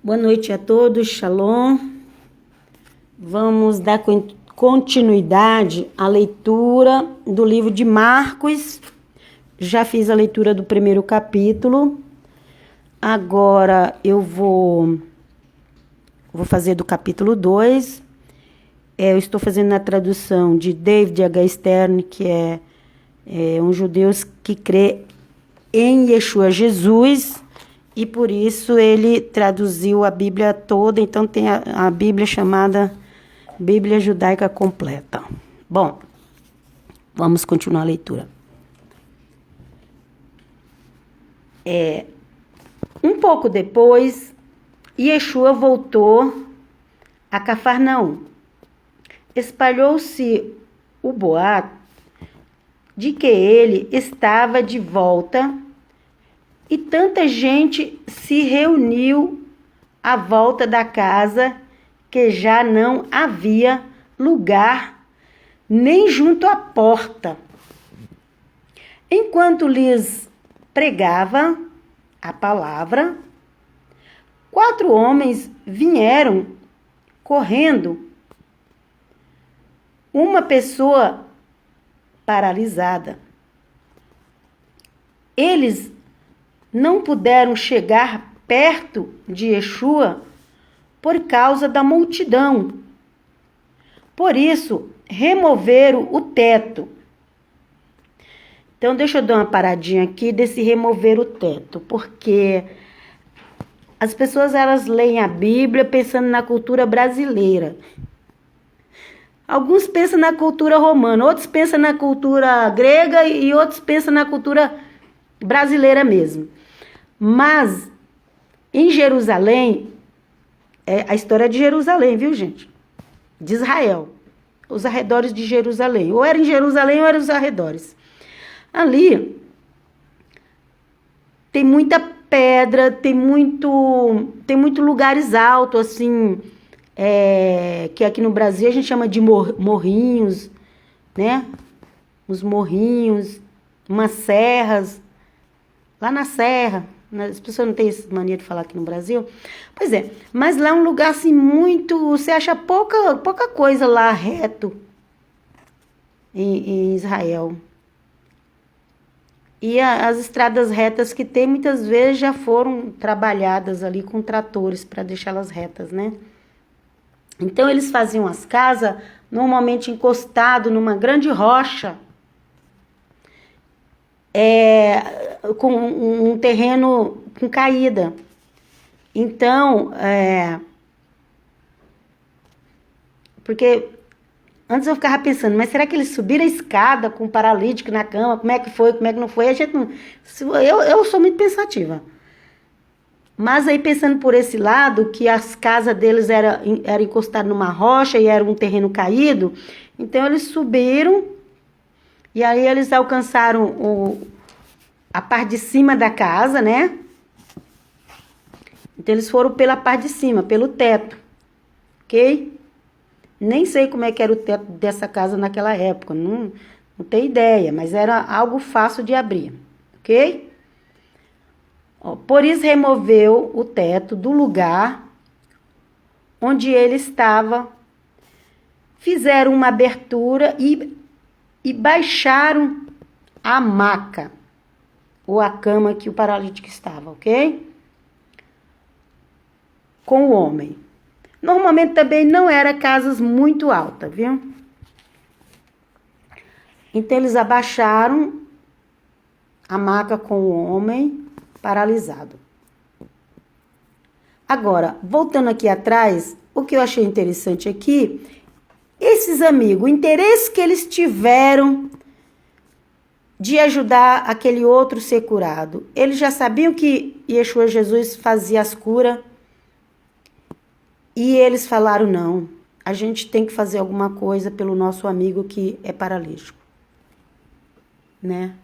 Boa noite a todos, Shalom. Vamos dar continuidade à leitura do livro de Marcos. Já fiz a leitura do primeiro capítulo. Agora eu vou fazer do capítulo 2. Eu estou fazendo a tradução de David H. Stern, que é um judeu que crê em Yeshua Jesus, e por isso ele traduziu a Bíblia toda. Então tem a Bíblia chamada Bíblia Judaica Completa. Bom, vamos continuar a leitura. Um pouco depois, Yeshua voltou a Cafarnaum. Espalhou-se o boato de que ele estava de volta, e tanta gente se reuniu à volta da casa que já não havia lugar nem junto à porta. Enquanto lhes pregava a palavra, 4 homens vieram correndo. Uma pessoa paralisada. Eles não puderam chegar perto de Yeshua por causa da multidão. Por isso, removeram o teto. Então, deixa eu dar uma paradinha aqui desse remover o teto, porque as pessoas, elas leem a Bíblia pensando na cultura brasileira. Alguns pensam na cultura romana, outros pensam na cultura grega e outros pensam na cultura brasileira mesmo. Mas, em Jerusalém, a história é de Jerusalém, viu, gente? De Israel, os arredores de Jerusalém. Ou era em Jerusalém ou era os arredores. Ali, tem muita pedra, tem muito lugares altos, assim, que aqui no Brasil a gente chama de morrinhos, né? Os morrinhos, umas serras, lá na serra. As pessoas não têm essa mania de falar aqui no Brasil. Pois é, mas lá é um lugar assim muito... Você acha pouca coisa lá reto em Israel. E as estradas retas que tem, muitas vezes já foram trabalhadas ali com tratores para deixá-las retas, né? Então eles faziam as casas normalmente encostado numa grande rocha, com um terreno com caída. Então, porque antes eu ficava pensando, mas será que eles subiram a escada com um paralítico na cama? Como é que foi? Como é que não foi? A gente não, eu sou muito pensativa. Mas aí pensando por esse lado, que as casas deles era encostadas numa rocha e era um terreno caído, então eles subiram e aí eles alcançaram a parte de cima da casa, né? Então eles foram pela parte de cima, pelo teto, ok? Nem sei como é que era o teto dessa casa naquela época, não tenho ideia, mas era algo fácil de abrir, ok? Por isso removeu o teto do lugar onde ele estava, fizeram uma abertura e baixaram a maca, ou a cama que o paralítico estava, ok? Com o homem. Normalmente também não era casas muito altas, viu? Então eles abaixaram a maca com o homem paralisado. Agora, voltando aqui atrás, o que eu achei interessante aqui, esses amigos, o interesse que eles tiveram de ajudar aquele outro ser curado. Eles já sabiam que Yeshua Jesus fazia as curas, e eles falaram, não, a gente tem que fazer alguma coisa pelo nosso amigo que é paralítico, né?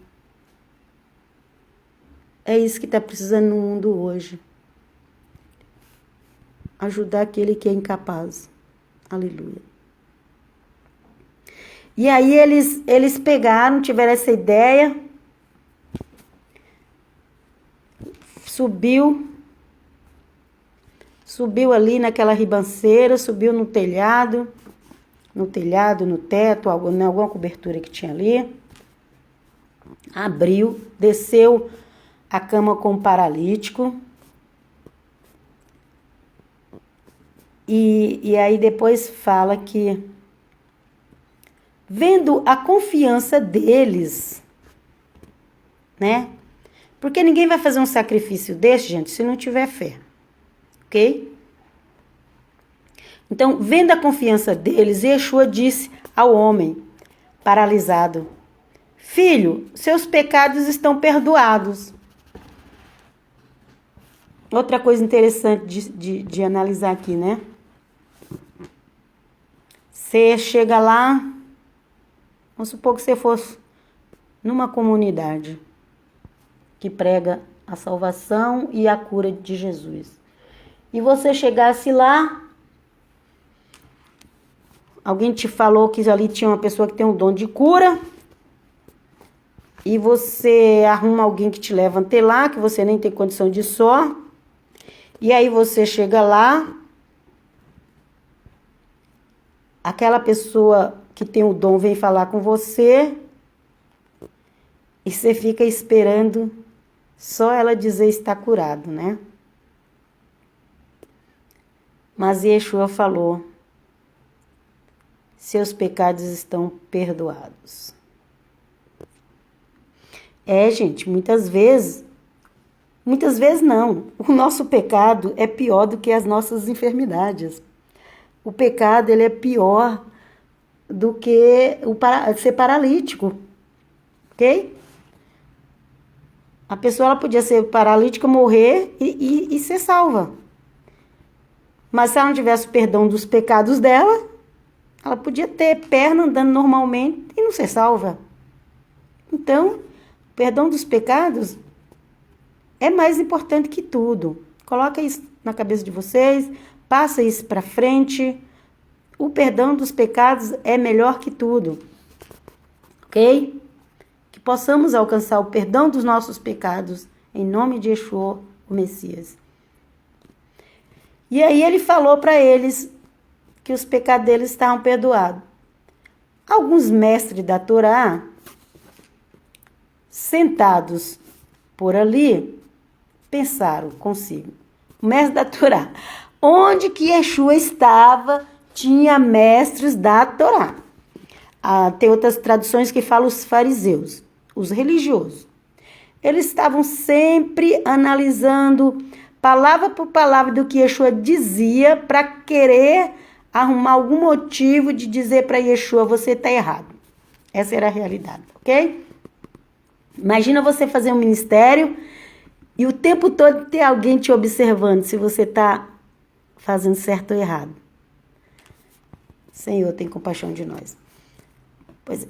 É isso que está precisando no mundo hoje. Ajudar aquele que é incapaz. Aleluia. E aí eles pegaram, tiveram essa ideia, subiu Subiu ali naquela ribanceira, subiu no telhado, no teto, alguma cobertura que tinha ali. Abriu, desceu a cama com o paralítico. E aí depois fala que, vendo a confiança deles, né? Porque ninguém vai fazer um sacrifício desse, gente, se não tiver fé, ok? Então, vendo a confiança deles, Yeshua disse ao homem paralisado: Filho, seus pecados estão perdoados. Outra coisa interessante de analisar aqui, né? Você chega lá, vamos supor que você fosse numa comunidade que prega a salvação e a cura de Jesus. E você chegasse lá, alguém te falou que ali tinha uma pessoa que tem um dom de cura, e você arruma alguém que te leva até lá, que você nem tem condição de ir só, e aí você chega lá, aquela pessoa que tem o dom vem falar com você, e você fica esperando só ela dizer está curado, né? Mas Yeshua falou: seus pecados estão perdoados. Gente, muitas vezes não, o nosso pecado é pior do que as nossas enfermidades. O pecado, ele é pior do que ser paralítico, ok? A pessoa ela podia ser paralítica, morrer e ser salva. Mas se ela não tivesse o perdão dos pecados dela, ela podia ter perna andando normalmente e não ser salva. Então, o perdão dos pecados é mais importante que tudo. Coloca isso na cabeça de vocês, passa isso para frente. O perdão dos pecados é melhor que tudo, ok? Que possamos alcançar o perdão dos nossos pecados, em nome de Yeshua, o Messias. E aí ele falou para eles que os pecados deles estavam perdoados. Alguns mestres da Torá, sentados por ali, pensaram consigo: o mestre da Torá, onde que Yeshua estava, tinha mestres da Torá. Tem outras traduções que falam os fariseus, os religiosos. Eles estavam sempre analisando palavra por palavra do que Yeshua dizia para querer arrumar algum motivo de dizer para Yeshua: você está errado. Essa era a realidade, ok? Imagina você fazer um ministério e o tempo todo ter alguém te observando se você está fazendo certo ou errado. Senhor, tem compaixão de nós. Pois é.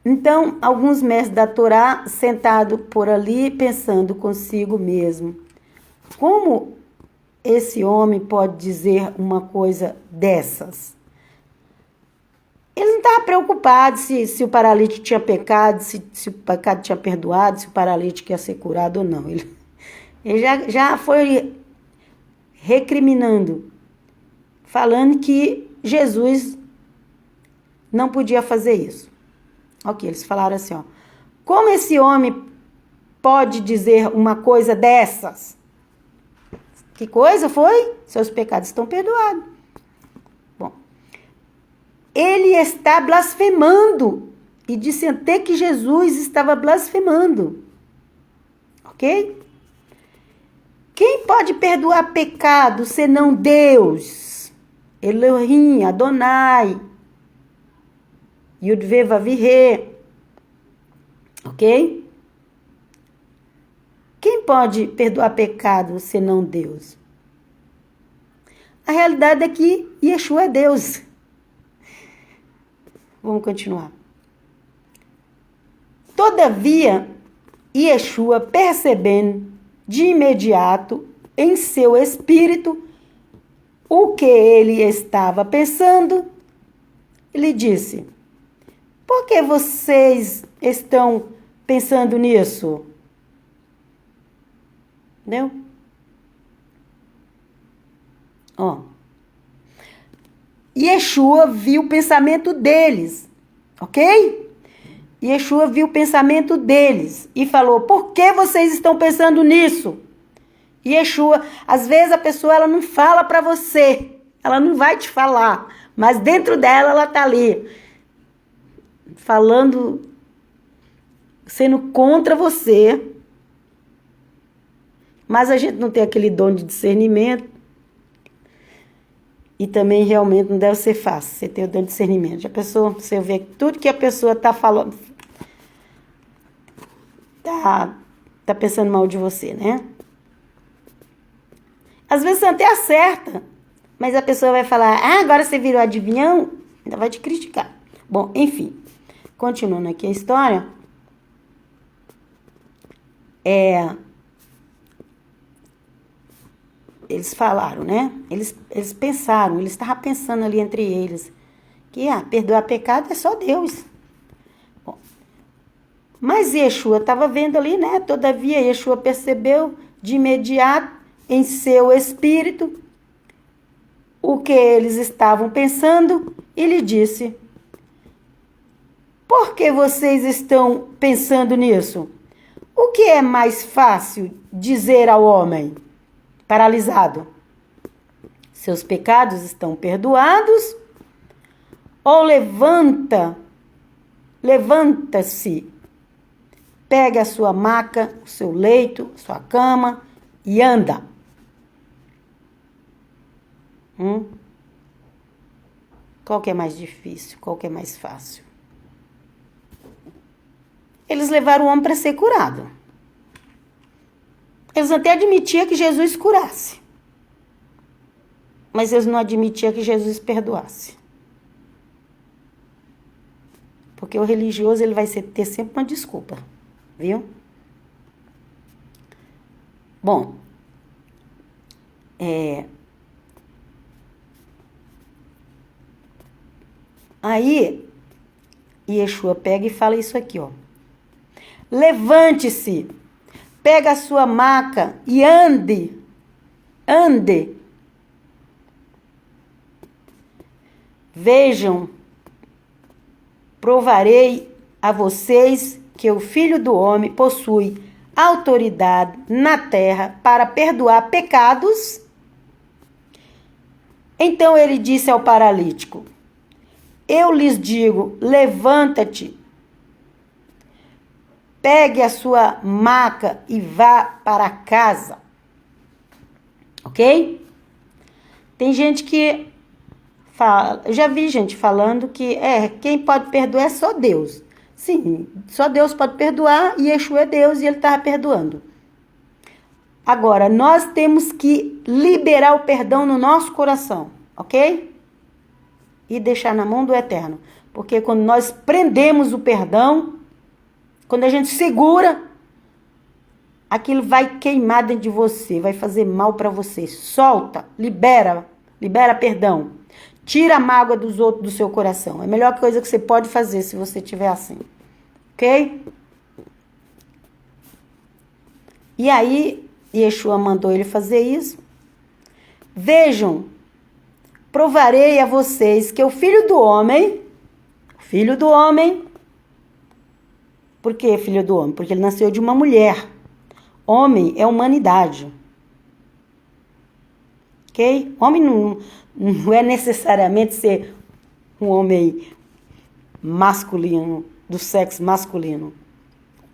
Então, alguns mestres da Torá, sentados por ali, pensando consigo mesmo: como esse homem pode dizer uma coisa dessas? Ele não estava preocupado se o paralítico tinha pecado, se o pecado tinha perdoado, se o paralítico ia ser curado ou não. Ele já foi recriminando, falando que Jesus não podia fazer isso. Ok, eles falaram assim, ó: como esse homem pode dizer uma coisa dessas? Que coisa foi? Seus pecados estão perdoados. Bom, ele está blasfemando. E disse até que Jesus estava blasfemando. Ok? Quem pode perdoar pecado senão Deus? Elohim, Adonai, Yud-Ve Vav-He. Ok? Quem pode perdoar pecado senão Deus? A realidade é que Yeshua é Deus. Vamos continuar. Todavia, Yeshua, percebendo de imediato em seu espírito o que ele estava pensando, ele disse: por que vocês estão pensando nisso? Entendeu? Ó. Yeshua viu o pensamento deles, ok? Yeshua viu o pensamento deles e falou, por que vocês estão pensando nisso? Yeshua, às vezes a pessoa ela não fala para você, ela não vai te falar, mas dentro dela ela tá ali, falando, sendo contra você, mas a gente não tem aquele dom de discernimento. E também realmente não deve ser fácil você ter o dom de discernimento. A pessoa, você vê que tudo que a pessoa está falando, tá pensando mal de você, né? Às vezes você até acerta, mas a pessoa vai falar, agora você virou adivinhão, ainda vai te criticar. Bom, enfim, continuando aqui a história, eles falaram, né? Eles pensaram, eles estavam pensando ali entre eles, que perdoar pecado é só Deus. Bom, mas Yeshua estava vendo ali, né? Todavia, Yeshua percebeu de imediato em seu espírito o que eles estavam pensando e lhe disse, por que vocês estão pensando nisso? O que é mais fácil dizer ao homem paralisado? Seus pecados estão perdoados? Ou levanta-se, pega a sua maca, o seu leito, sua cama e anda. Qual que é mais difícil? Qual que é mais fácil? Eles levaram o homem para ser curado. Eles até admitiam que Jesus curasse. Mas eles não admitiam que Jesus perdoasse. Porque o religioso ele vai ter sempre uma desculpa. Viu? Bom. Aí, Yeshua pega e fala isso aqui, ó. Levante-se, pega a sua maca e ande. Vejam, provarei a vocês que o Filho do Homem possui autoridade na terra para perdoar pecados. Então ele disse ao paralítico, eu lhes digo, levanta-te, pegue a sua maca e vá para casa. Ok? Tem gente que fala, eu já vi gente falando que quem pode perdoar é só Deus. Sim, só Deus pode perdoar e Yeshua é Deus e ele estava perdoando. Agora, nós temos que liberar o perdão no nosso coração, ok? E deixar na mão do Eterno. Porque quando nós prendemos o perdão, quando a gente segura, aquilo vai queimar dentro de você, vai fazer mal para você. Solta, libera perdão. Tira a mágoa dos outros do seu coração. É a melhor coisa que você pode fazer se você estiver assim. Ok? E aí, Yeshua mandou ele fazer isso. Vejam, provarei a vocês que o Filho do Homem, por que Filho do Homem? Porque ele nasceu de uma mulher. Homem é humanidade. Ok? Homem não é necessariamente ser um homem masculino, do sexo masculino.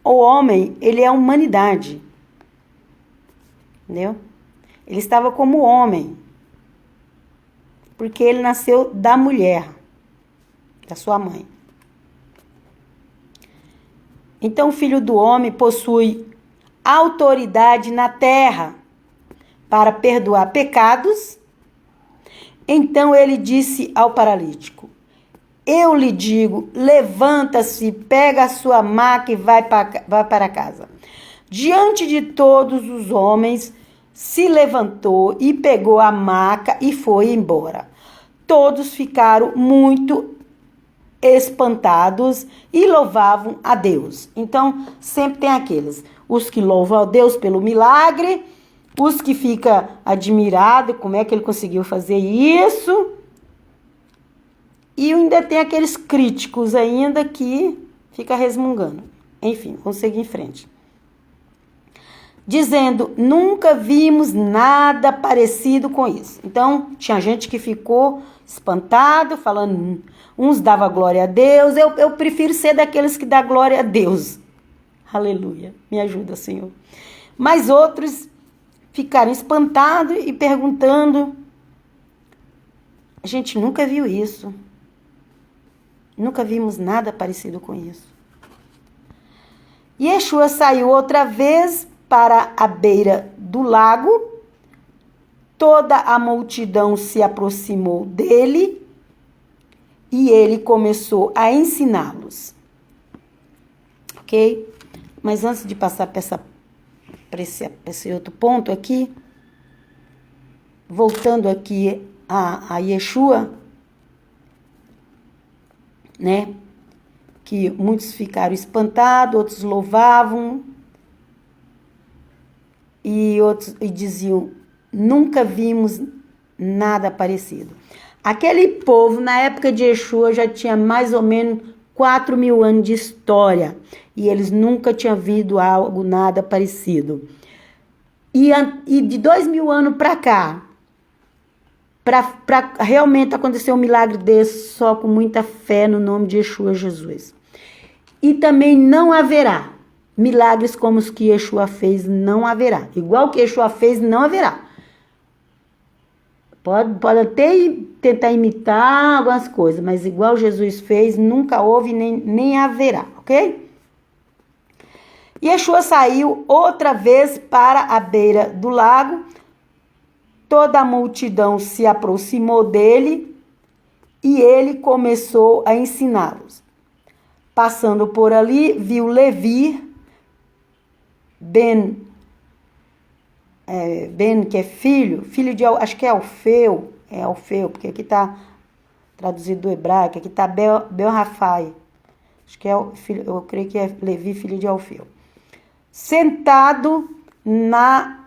O homem, ele é a humanidade. Entendeu? Ele estava como homem. Porque ele nasceu da mulher, da sua mãe. Então, o Filho do Homem possui autoridade na terra para perdoar pecados. Então, ele disse ao paralítico, eu lhe digo, levanta-se, pega a sua maca e vai para casa. Diante de todos os homens, se levantou e pegou a maca e foi embora. Todos ficaram muito espantados e louvavam a Deus. Então, sempre tem aqueles, os que louvam a Deus pelo milagre Os que ficam admirados, como é que ele conseguiu fazer isso? E ainda tem aqueles críticos ainda que fica resmungando. Enfim, vamos seguir em frente. Dizendo, nunca vimos nada parecido com isso. Então, tinha gente que ficou espantado, falando, uns dava glória a Deus. Eu prefiro ser daqueles que dá glória a Deus. Aleluia, me ajuda, Senhor. Mas outros ficaram espantados e perguntando, a gente nunca viu isso. Nunca vimos nada parecido com isso. Yeshua saiu outra vez para a beira do lago. Toda a multidão se aproximou dele e ele começou a ensiná-los. Ok? Mas antes de passar para esse outro ponto aqui, voltando aqui a Yeshua, né? Que muitos ficaram espantados, outros louvavam e outros diziam, nunca vimos nada parecido. Aquele povo, na época de Yeshua, já tinha mais ou menos 4.000 anos de história e eles nunca tinham visto algo nada parecido. E de 2.000 anos para cá, para realmente acontecer um milagre desse, só com muita fé no nome de Yeshua Jesus. E também não haverá milagres como os que Yeshua fez, não haverá. Igual que Yeshua fez, não haverá. Pode até tentar imitar algumas coisas, mas igual Jesus fez, nunca houve nem haverá, ok? Yeshua saiu outra vez para a beira do lago. Toda a multidão se aproximou dele e ele começou a ensiná-los. Passando por ali, viu Levi, Ben, que é filho de, acho que é Alfeu, porque aqui está traduzido do hebraico, aqui está Bel-Rafai, acho que eu creio que é Levi, filho de Alfeu. Sentado na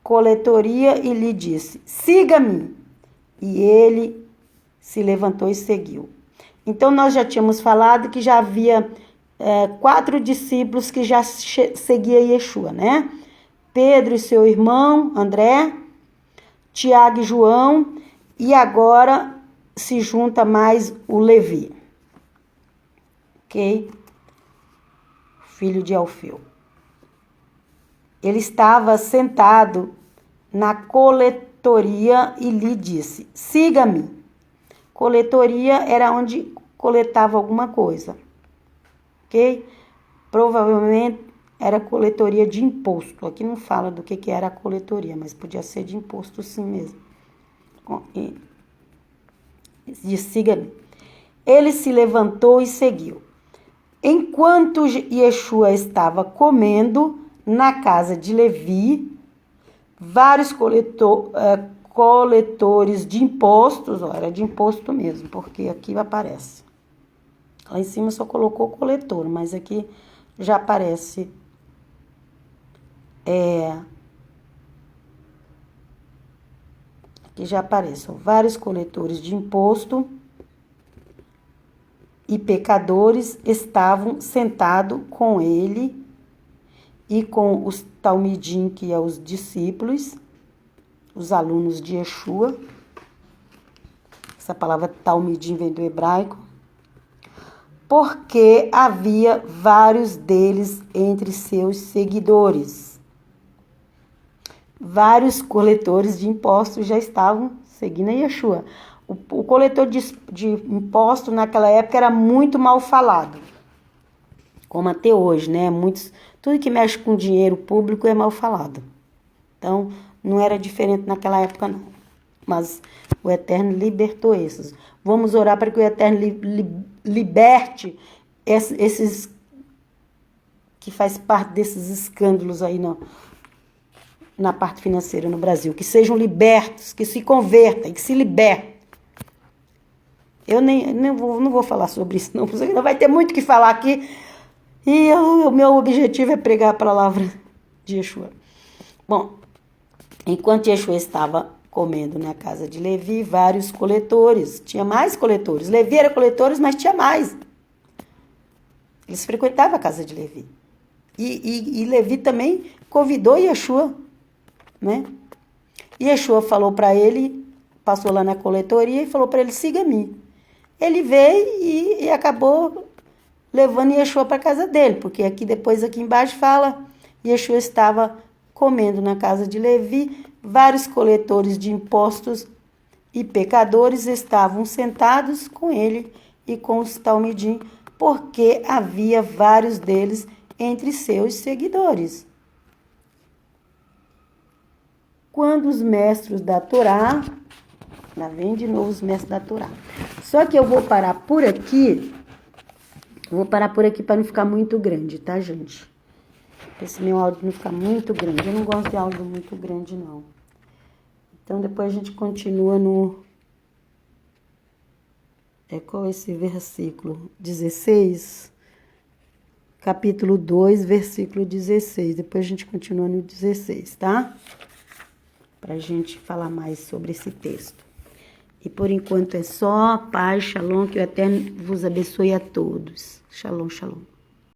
coletoria e lhe disse, siga-me. E ele se levantou e seguiu. Então, nós já tínhamos falado que já havia 4 discípulos que já seguiam Yeshua, né? Pedro e seu irmão, André, Tiago e João, e agora se junta mais o Levi, ok? Filho de Alfeu. Ele estava sentado na coletoria e lhe disse, siga-me. Coletoria era onde coletava alguma coisa, ok? Provavelmente era coletoria de imposto. Aqui não fala do que era a coletoria, mas podia ser de imposto sim mesmo. Disse, siga-me. Ele se levantou e seguiu. Enquanto Yeshua estava comendo na casa de Levi, vários coletores de impostos, era de imposto mesmo, porque aqui aparece. Lá em cima só colocou coletor, mas aqui já aparece aqui já aparecem vários coletores de imposto e pecadores estavam sentados com ele e com os talmidim, que é os discípulos, os alunos de Yeshua. Essa palavra talmidim vem do hebraico. Porque havia vários deles entre seus seguidores. Vários coletores de impostos já estavam seguindo a Yeshua. O coletor de impostos naquela época era muito mal falado, como até hoje, né? Tudo que mexe com dinheiro público é mal falado. Então, não era diferente naquela época, não. Mas o Eterno libertou esses. Vamos orar para que o Eterno liberte esses que faz parte desses escândalos aí na parte financeira no Brasil. Que sejam libertos, que se convertam, que se libertem. Eu não vou falar sobre isso, não, porque ainda vai ter muito o que falar aqui. E o meu objetivo é pregar a palavra de Yeshua. Bom, Enquanto Yeshua estava comendo na casa de Levi, vários coletores, tinha mais coletores. Levi era coletores, mas tinha mais. Eles frequentavam a casa de Levi. E Levi também convidou Yeshua, né? Yeshua falou para ele, passou lá na coletoria e falou para ele, siga-me. Ele veio e acabou levando Yeshua para a casa dele, porque aqui embaixo fala, Yeshua estava comendo na casa de Levi, vários coletores de impostos e pecadores estavam sentados com ele e com os talmidim, porque havia vários deles entre seus seguidores. Quando os mestres da Torá, lá vem de novo os mestres da Torá. Só que eu vou parar por aqui, para não ficar muito grande, tá, gente? Esse meu áudio não ficar muito grande. Eu não gosto de áudio muito grande, não. Então, depois a gente continua no... qual é esse versículo? 16? Capítulo 2, versículo 16. Depois a gente continua no 16, tá? Pra gente falar mais sobre esse texto. E por enquanto é só. Paz, shalom, que o Eterno vos abençoe a todos. Shalom, shalom.